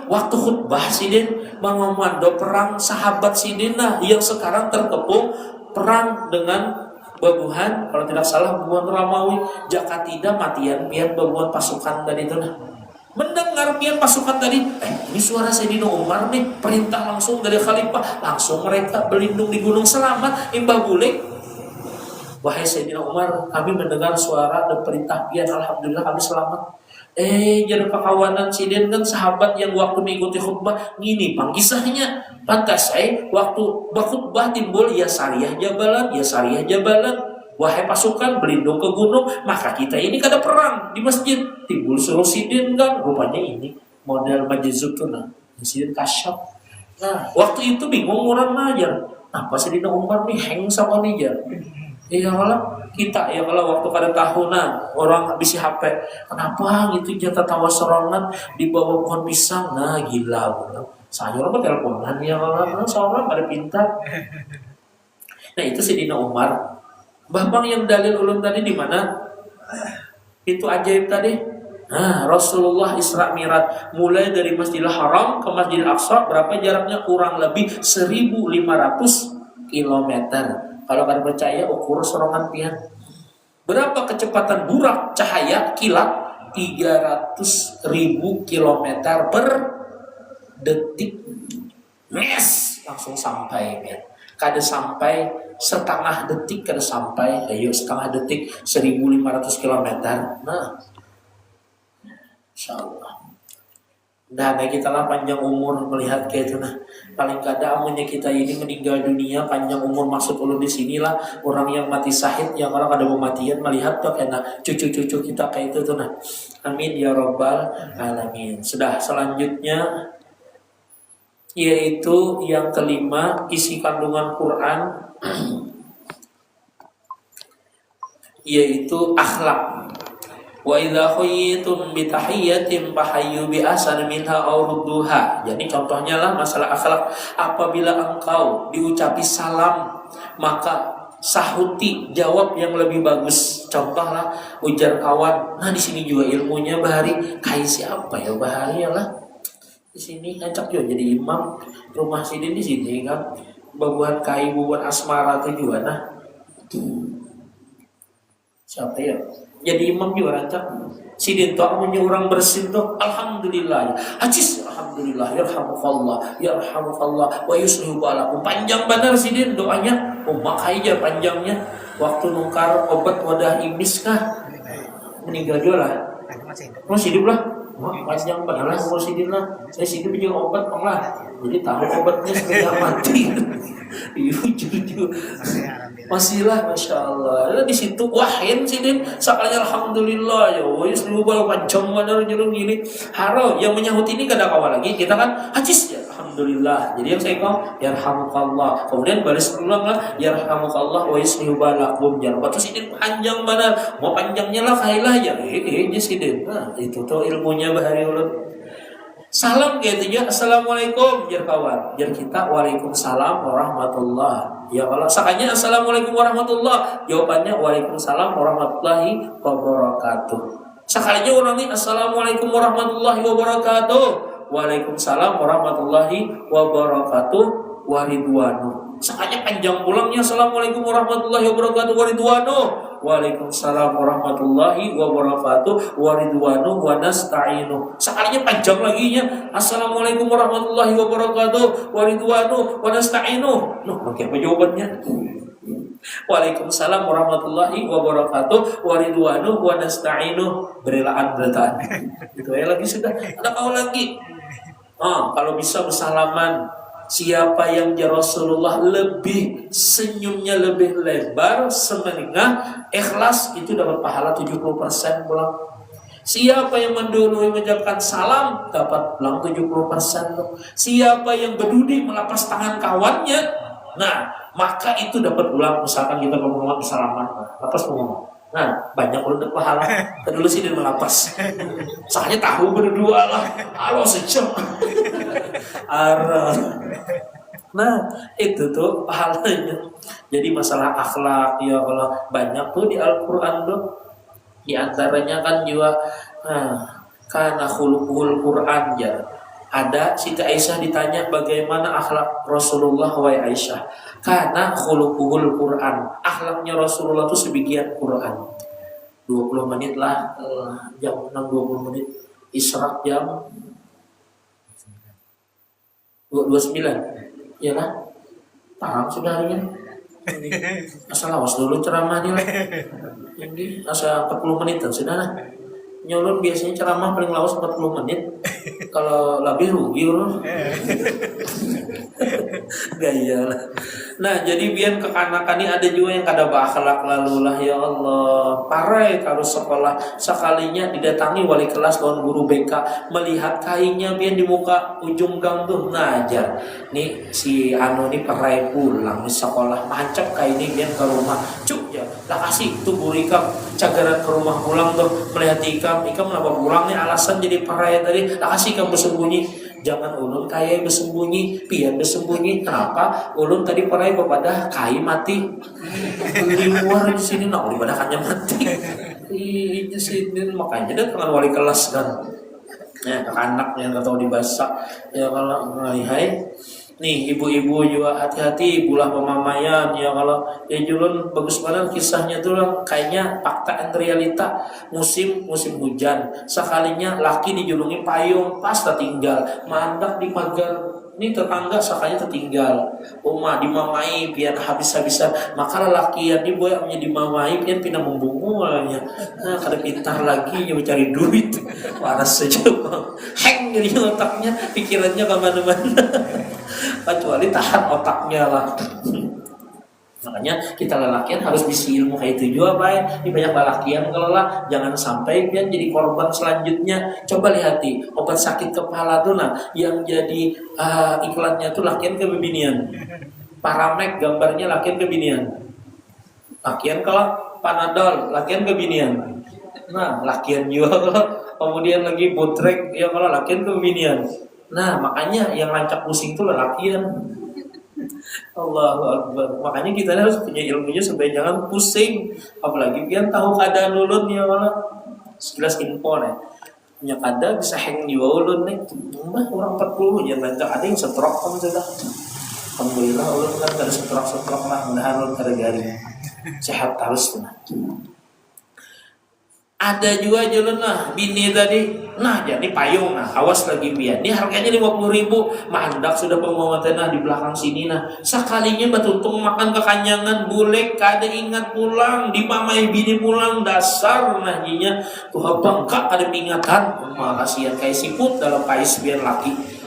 Waktu khutbah sidin mengomando perang sahabat sidin yang sekarang terkepung perang dengan babuhan, kalau tidak salah babuhan Ramawi. Jaka tidak matian biar babuhan pasukan dari itu mendengar mendengar pian pasukan tadi, ini suara Sayyidina Umar nih, perintah langsung dari khalifah, langsung mereka berlindung di gunung selamat, imbah bule. Wahai Sayyidina Umar, kami mendengar suara dan perintah pian, alhamdulillah kami selamat. Jadi pekawanan sidin kan sahabat yang waktu mengikuti khutbah, gini pang kisahnya. Pantas waktu berkhutbah timbul ya Sariyah Jabalan. Wahai pasukan berlindung ke gunung, maka kita ini kada perang di masjid. Timbul suruh sidin kan, rupanya ini model majizub tuh nah, sidin kasyaf. Nah, waktu itu bingung orang ngajar. Apa Sayyidina Umar nih heng sama nijar? Ya kalau kita ya kalau waktu kada tahunan orang habis HP, kenapa gitu jatah tawa sorongan di bawah pohon pisang? Nah gila bener. Saya orang teleponan ya kalau seorang pada pintar. Nah itu Sayyidina Umar. Bambang yang dalil ulun tadi di mana? Itu ajaib tadi. Nah, Rasulullah Isra Mi'raj mulai dari Masjidil Haram ke Masjidil Aqsa berapa jaraknya? Kurang lebih 1.500 km. Kalau kalian percaya ukur sorongan pian. Berapa kecepatan burak cahaya kilat? 300.000 km per detik. Yes, langsung sampai pian. Kada sampai setengah detik, kada sampai setengah detik 1.500 km. Nah, insyaallah. Nah, kita lah panjang umur melihat kayak itu nah. Paling kada amunnya kita ini meninggal dunia panjang umur maksud ulun di sinilah orang yang mati syahid yang orang kada mematian melihat tuh kena cucu-cucu kita kayak itu tuh nah. Amin ya rabbal alamin. Sudah selanjutnya yaitu yang kelima isi kandungan Quran yaitu akhlak. Wa idza khuyyitum bi tahiyyatin fahayyu bi ahsana minha aw rudduha. Jadi contohnya lah masalah akhlak, apabila engkau diucapi salam maka sahuti jawab yang lebih bagus. Contohlah ujar kawan. Nah di sini juga ilmunya bahari kai siapa ya bahari ya lah. Di sini ngajak juga jadi imam rumah sidin di sini kan. Buat kai buat asmara tuh juga nah. Siapa ya? Jadi imam juga rancak. Sidin tuh amunnya orang bersin tuh alhamdulillah. Acis alhamdulillah yarhamukallah wa yuslihu balakum. Panjang benar sidin doanya. Makai aja panjangnya. Waktu nukar obat wadah iblis kah? Meninggal juga lah. Masih hidup lah. Panjang benar lah umur sidin lah. Saya sidin juga obat lah. Jadi tahu obatnya sudah mati. Jujur. Masih lah, masya Allah. Di situ wahin sidin. Sakalnya alhamdulillah ya. Wis lupa panjang benar jelung gini. Haro yang menyahut ini kada kawal lagi. Kita kan hacis ya. Alhamdulillah. Jadi yang saya kau yarhamukallah. Kemudian baris ulang lah yarhamukallah wa yuslihu balakum. Jangan batu sidin panjang benar. Mau panjangnya lah kailah ya. Ini sidin. Nah, itu tuh ilmunya bahari ulun. Salam gitu ya. Assalamualaikum jar kawan. Jar kita waalaikumsalam warahmatullah. Ya kalau sakanya assalamualaikum warahmatullah, jawabannya waalaikumsalam warahmatullahi wabarakatuh. Sekalinya orang ini assalamualaikum warahmatullahi wabarakatuh, waalaikumsalam warahmatullahi wabarakatuh waridwanu. Sekalinya panjang pulangnya assalamualaikum warahmatullahi wabarakatuh waridwanu, waalaikumsalam warahmatullahi wabarakatuh waridwanu wa nasta'inu. Sekalinya panjang lagi nya assalamualaikum warahmatullahi wabarakatuh waridwanu wa nasta'inu. Loh, bagaimana jawabannya? Waalaikumsalam warahmatullahi wabarakatuh waridwanu wa nasta'inu. Berelaan berataan. Itu ya lagi sudah. Ada kau lagi. Kalau bisa bersalaman. Siapa yang ya Rasulullah lebih senyumnya lebih lebar, semeningah, ikhlas itu dapat pahala 70% pulang. Siapa yang mendului mengucapkan salam dapat pulang 70%. Siapa yang berdudi melapas tangan kawannya, nah maka itu dapat pulang. Misalkan kita ngomong salaman, lapas ngomong. Nah banyak udah pahala. Kedulu sih dia melapas. Soalnya tahu berdua lah. Halo sejam. Nah itu tuh pahalanya. Jadi masalah akhlak ya kalau banyak tuh di Al-Quran tuh. Di antaranya kan juga karena khuluqul Quran ya. Ada Siti Aisyah ditanya bagaimana akhlak Rasulullah wa Aisyah. Karena khuluqul Quran, akhlaknya Rasulullah itu sebagian Quran. 20 menit lah, jam 6 20 menit. Isra jam 29. Ya kan? Paham sudah harinya. Asal awas dulu ceramah dia. Ini asal 40 menitan sudah lah. Nyolon biasanya ceramah paling lawas 40 menit. Kalau lebih rugi loh. Gaya lah. Nah, jadi biar kekanakan ini ada juga yang kada berakhlak lalu lah ya Allah. Parai kalau sekolah sekalinya didatangi wali kelas dan guru BK melihat kainnya biar di muka ujung gang tuh ngajar. Nih si Anu nih parai pulang di sekolah mancap kain ini biar ke rumah. Cuk ya, lah kasih tuh guru ikam cagaran ke rumah pulang tuh melihat ikam kenapa pulang nih alasan jadi parai tadi. Lah kasih ikam bersembunyi. Jangan ulun kaya bersembunyi, pian bersembunyi. Kenapa? Ulun tadi parai kepada kai mati. Di luar di sini nak di badakannya mati. Di sini makanya dia dengan wali kelas kan. Ya, anak yang nggak tahu dibasak. Ya kalau hai. Nih ibu-ibu juga hati-hati bulah pemamaian ya kalau ya julun bagus banget kisahnya tuh kayaknya fakta dan realita musim hujan sekalinya laki dijulungi payung pas tertinggal mandak di pagar ini tetangga sakanya tertinggal oma dimamai biar habis-habisan maka lelaki yang diboy punya dimamai biar pindah membungulnya nah kada pintar lagi nyoba cari duit waras saja hang jadi otaknya pikirannya kemana-mana kecuali tahan otaknya lah. Makanya kita lelakian harus bisa ilmu kayak itu juga baik. Ini banyak lelakian kalau lah jangan sampai dia jadi korban selanjutnya. Coba lihati obat sakit kepala tuh nah yang jadi iklannya tuh lakian kebinian. Paramek gambarnya lakian kebinian. Lakian kalau Panadol lakian kebinian. Nah lakian juga kalau kemudian lagi botrek ya kalau lakian kebinian. Nah makanya yang lancap pusing itu lelakian. Allahu Akbar. Makanya kita harus punya ilmunya supaya jangan pusing. Apalagi biar tahu keadaan ulun ya malah sekilas info nih. Punya kada bisa hang di ulun nih. Mah orang 40 yang lancap ada yang setrok kan sudah. Alhamdulillah ulun kan kada setrok lah. Mudahan ulun kada garing. Sehat terus nah. Ada juga jalan lah bini tadi nah jadi payung nah awas lagi biar ini harganya 50.000 mandak sudah penguatan nah di belakang sini nah sekalinya betuntung makan kekanyangan bulek kada ingat pulang dimamai bini pulang dasar nah jinya tuh bangka ada pingatan kasihan kayak siput dalam pais biar laki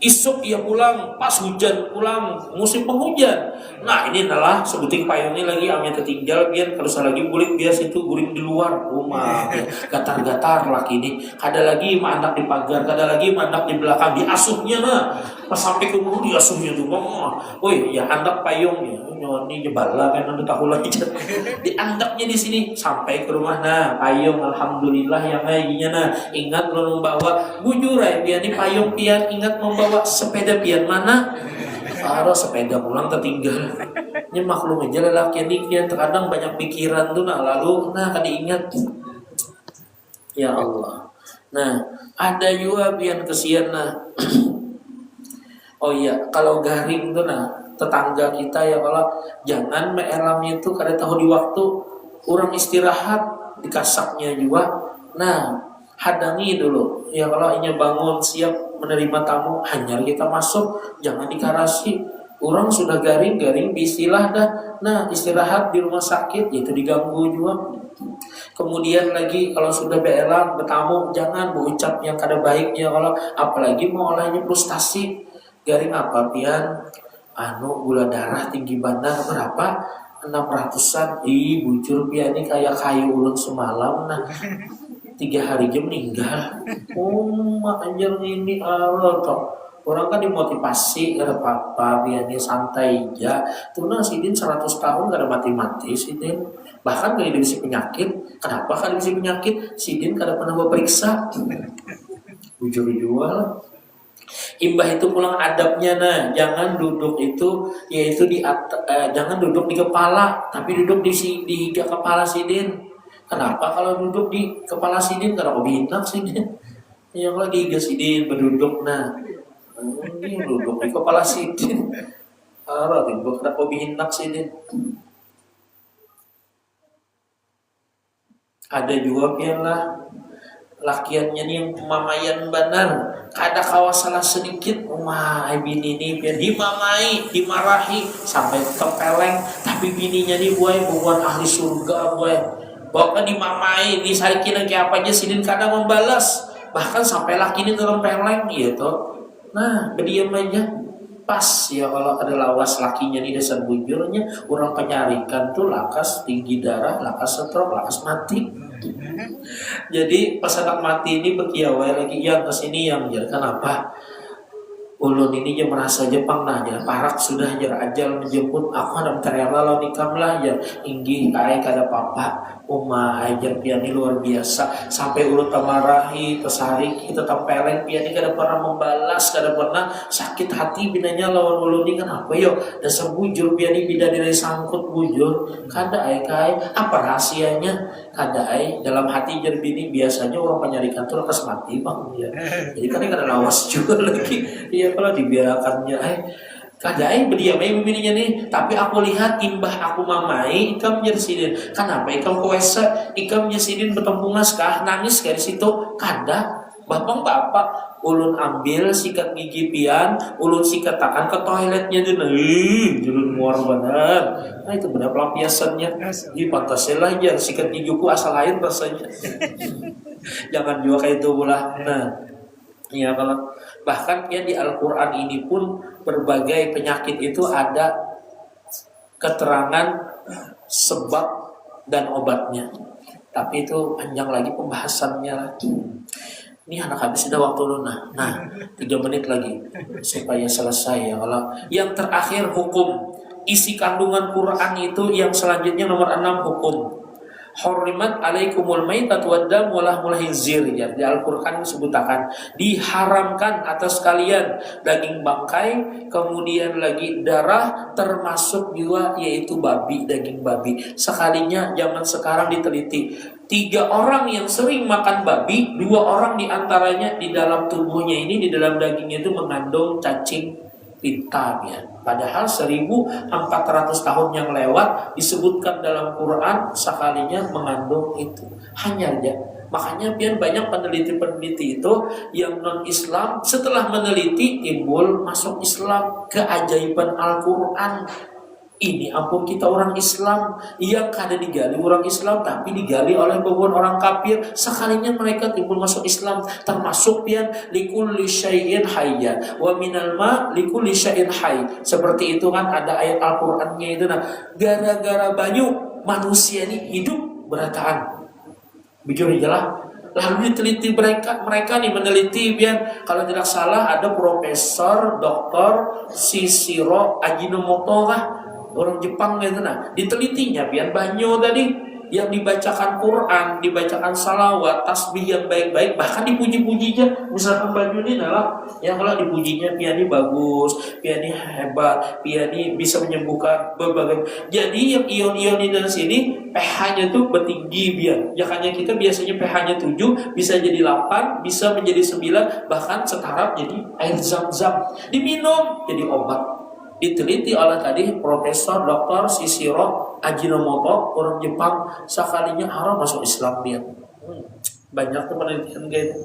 isuk ia pulang pas hujan pulang musim penghujan nah ini adalah sebuting payung ini lagi amnya tertinggal biar kalau salah lagi guling biasa itu guling di luar rumah gatar-gatar laki ini ada lagi mandak di pagar ada lagi mandak di belakang diasuhnya nah pas sampai ke rumah diasuhnya tuh woi ya andak payungnya ini jebala kan anda tahu lagi diandaknya di sini sampai ke rumah nah payung alhamdulillah yang lainnya nah ingat lo membawa bujur ya biar ini payung pian ingat membawa sepeda pian mana kalau sepeda pulang tertinggal ini maklum aja lelaki yang terkadang banyak pikiran tuh nah lalu nah kan diingat ya Allah nah ada juga pian kesian nah oh iya kalau garing tuh nah tetangga kita ya kalau jangan meelamnya itu kada tahu di waktu orang istirahat dikasaknya juga nah hadangi dulu ya kalau inya bangun siap menerima tamu hanyar kita masuk jangan dikarasi orang sudah garing bisilah dah nah istirahat di rumah sakit itu diganggu juga kemudian lagi kalau sudah beelang bertamu jangan berucap yang kada baiknya kalau apalagi mau olehnya frustasi garing apa pian gula darah tinggi bandar berapa 600-an bujur pian ini kayak kayu ulun semalam nah 3 hari aja meninggal anjir ini toh orang kan dimotivasi ada apa biarnya santai aja tuh nah sidin 100 tahun gak ada mati-mati sidin bahkan gak ada bisi penyakit kenapa kan bisi penyakit sidin gak ada pernah berperiksa bujur jual imbah itu pulang adabnya nah jangan duduk itu yaitu jangan duduk di kepala tapi duduk di kepala sidin kenapa kalau duduk di kepala sidin karena binak sidin yang lagi sidin berduduk nah ini duduk di kepala sidin duduk kenapa binak sidin ada juga pian lah lakiannya nih yang pemamayan benar, kada kawas salah sedikit umah bini nih biar dimamai dimarahi sampai tempeleng, tapi bininya nih buat ahli surga bahkan dimamai disarikin lagi apa aja sidin kada membalas, bahkan sampai laki ini tempeleng gitu. Nah berdiam aja pas ya kalau ada lawas lakinya di dasar bujurnya orang penyarikan tuh lakas tinggi darah, lakas stroke, lakas mati. Jadi pas anak mati ini berkiawai lagi yang kesini yang menjadikan apa ulun ini dia merasa Jepang nah ya parak sudah jar ajal menjemput aku ada terela lo nikam lah ya inggi kai kada papa ajar piani luar biasa sampai ulun tamarahi pesari kita tempeleng piani kada pernah membalas kada pernah sakit hati binanya lawan ulun ini kan apa yo dasar bujur piani bida dari sangkut bujur kada kai apa rahasianya kada dalam hati jar bini biasanya orang penyarikan tuh lekas mati bang ya jadi kan kada lawas juga lagi ya kalau dibiarkannya kadai berdiam bininya nih tapi aku lihat imbah aku mamai ikam jersidin kenapa ikam kuesa ikam jersidin bertempung naskah nangis dari situ kada bapak ulun ambil sikat gigi pian ulun sikat tangan ke toiletnya dulu julun muar benar nah itu benar pelampiasannya di pantasnya lah ya sikat gigiku asal lain rasanya jangan juga kayak itu pula. Nah ya kalau bahkan ya di Al-Quran ini pun berbagai penyakit itu ada keterangan sebab dan obatnya. Tapi itu panjang lagi pembahasannya lagi. Ini anak habis sudah waktu lunah. Nah 3 menit lagi supaya selesai ya. Kalau yang terakhir hukum isi kandungan Quran itu yang selanjutnya nomor 6 hukum. Hurrimat alaikumul maitatu waddam walahmul khinzir ya. Di Al-Qur'an disebutkan diharamkan atas kalian daging bangkai, kemudian lagi darah termasuk juga yaitu babi, daging babi. Sekalinya zaman sekarang diteliti 3 orang yang sering makan babi, 2 orang diantaranya di dalam tubuhnya ini, di dalam dagingnya itu mengandung cacing pita ya. Padahal 1400 tahun yang lewat disebutkan dalam Quran sekalinya mengandung itu. Hanya aja. Makanya pian banyak peneliti-peneliti itu yang non-Islam setelah meneliti timbul masuk Islam, keajaiban Al-Quran. Ini ampun kita orang Islam yang kada digali orang Islam tapi digali oleh beberapa orang kafir sekalinya mereka timbul masuk Islam termasuk pian likulli syai'in hayya wa minal ma likulli syai'in hayy seperti itu kan ada ayat Al-Qur'annya itu nah gara-gara banyu manusia ini hidup berataan bijur jelas lalu diteliti mereka nih meneliti biar kalau tidak salah ada Profesor Dr. Shishiro Ajinomoto lah orang Jepang gitu nah ditelitinya biar banyu tadi yang dibacakan Quran, dibacakan salawat, tasbih yang baik-baik, bahkan dipuji-pujinya. Misalkan baju ini adalah yang kalau dipujinya piani bagus, piani hebat, piani bisa menyembuhkan berbagai. Jadi yang ion-ion di dalam sini pH-nya tuh bertinggi biar. Makanya kita biasanya pH-nya 7 bisa jadi 8, bisa menjadi 9, bahkan setara jadi air zam-zam. Diminum jadi obat. Diteliti oleh tadi Profesor Dr. Shishiro Ajinomoto orang Jepang sekalinya haram masuk Islam dia. Banyak tuh penelitian gitu.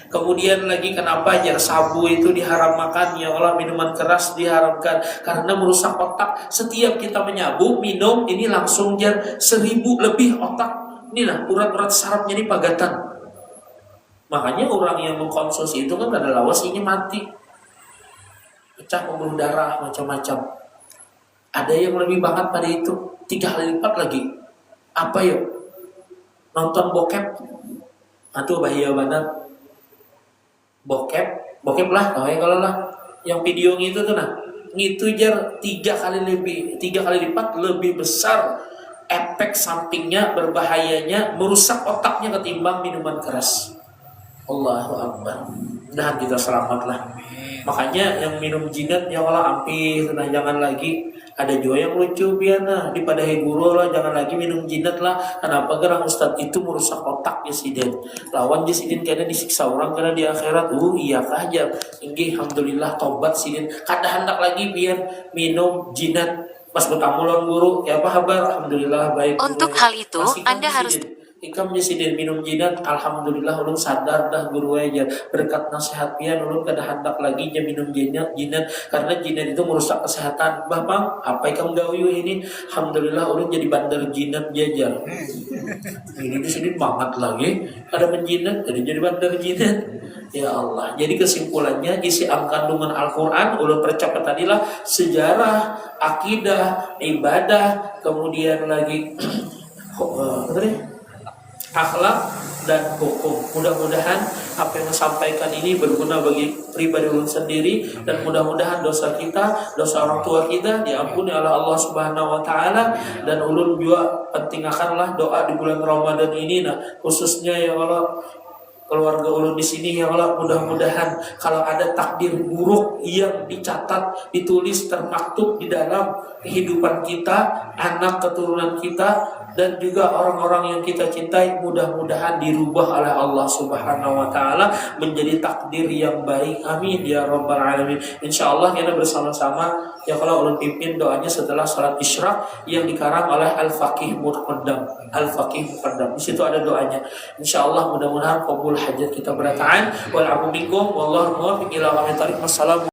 Kemudian lagi kenapa jar sabu itu diharamkan ya Allah minuman keras diharamkan karena merusak otak. Setiap kita menyabu minum ini langsung jar 1000 lebih otak. Inilah urat-urat sarafnya ini pagatan. Makanya orang yang mengkonsumsi itu kan ada lawas ini mati. Pecah pembuluh darah macam-macam. Ada yang lebih banget pada itu 3 kali lipat lagi. Apa yuk? Nonton bokep. Atau bahaya banget. Bokep lah, kalau lah. Yang video gitu tuh nah, itu jar 3 kali lipat lebih besar efek sampingnya berbahayanya merusak otaknya ketimbang minuman keras. Allahu Akbar. Dan kita selamatlah. Makanya yang minum jinat ya Allah ampir, nah jangan lagi. Ada juga yang lucu biana daripada guru lah jangan lagi minum jinat lah. Kenapa gerang Ustadz itu merusak otak Yesidin. Lawan Yesidin karena disiksa orang karena di akhirat. Iya aja. Inggih alhamdulillah tobat sidin. Kada hendak lagi biar minum jinat. Pas bertamu lawan guru ya apa kabar? Alhamdulillah baik. Untuk hal itu Anda harus Ikam jadi minum jinak, alhamdulillah ulun sadar dah guru aja berkat nasihat pian ulun kada hendak lagi je minum jinak karena jinak itu merusak kesehatan. Bapak, apa ikam gawi ini? Alhamdulillah ulun jadi bandar jinak jajar. Ini di sini banget lagi ada menjinak jadi bandar jinak. Ya Allah. Jadi kesimpulannya isi kandungan Al-Qur'an ulun percaya tadilah sejarah, akidah, ibadah, kemudian lagi akhlak dan hukum. Mudah-mudahan apa yang disampaikan ini berguna bagi pribadi ulun sendiri dan mudah-mudahan dosa kita, dosa orang tua kita diampuni oleh Allah Subhanahu wa taala dan ulun juga pentingkanlah doa di bulan Ramadan ini khususnya ya Allah keluarga ulun di sini ya Allah, mudah-mudahan kalau ada takdir buruk yang dicatat, ditulis, termaktub di dalam kehidupan kita, anak keturunan kita dan juga orang-orang yang kita cintai, mudah-mudahan dirubah oleh Allah Subhanahu wa taala menjadi takdir yang baik. Amin ya rabbal alamin. Insyaallah kita bersama-sama ya kalau ulun pimpin doanya setelah salat isyraq yang dikarang oleh Al-Faqih Muqaddam. Al-Faqih Muqaddam. Di situ ada doanya. Insyaallah mudah-mudahan qabul hajat kita berataan wal afu minkum wallahu muwaffiq ila aqwamit thariq. Wassalamu